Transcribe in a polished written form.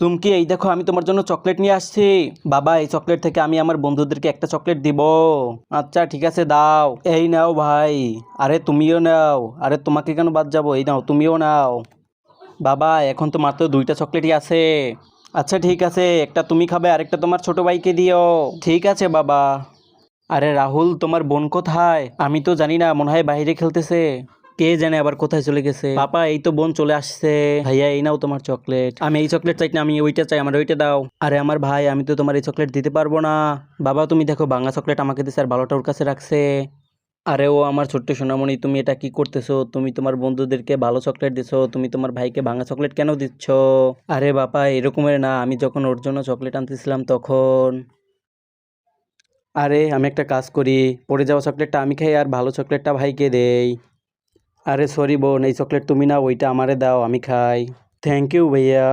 চুমকি, এই দেখো আমি তোমার জন্য চকলেট নিয়ে আসছি। বাবা, এই চকলেট থেকে আমি আমার বন্ধুদেরকে একটা চকলেট দিব। আচ্ছা ঠিক আছে, দাও। এই নাও ভাই। আরে তুমিও নাও। আরে তোমাকে কেন বাদ যাবো, এই নাও তুমিও নাও। বাবা, এখন তো মাত্র দুইটা চকলেটই আছে। আচ্ছা ঠিক আছে, একটা তুমি খাবে, আরেকটা তোমার ছোট ভাইকে দিও। ঠিক আছে বাবা। আরে রাহুল, তোমার বোন কোথায়? আমি তো জানি না, মনে হয় বাইরে খেলতেছে। কে জানে আবার কোথায় চলে গেছে। পাপা, এই তো বোন চলে আসছে। ভাইয়া, এই নাও তোমার চকলেট। আমি এই চকলেট চাই না, আমি ওইটা চাই, আমার ওইটা দাও। আরে আমার ভাই, আমি তো তোমার এই চকলেট দিতে পারবো না। বাবা, তুমি দেখো, ভাঙা চকলেট আমাকে দিছে আর ভালোটা ওর কাছে রাখছে। আরে ও আমার ছোট্ট সোনামণি, তুমি এটা কি করতেছো? তুমি তোমার বন্ধুদেরকে ভালো চকলেট দিছো, তুমি তোমার ভাইকে ভাঙা চকলেট কেন দিচ্ছ? আরে বাবা, এরকমের না, আমি যখন ওর জন্য চকলেট আনতেছিলাম তখন। আরে আমি একটা কাজ করি, পড়ে যাওয়া চকলেটটা আমি খাই আর ভালো চকলেটটা ভাইকে দেই। আরে সরি বোন, এই চকলেট তুমি না, ওইটা আমারে দাও, আমি খাই। থ্যাংক ইউ ভাইয়া।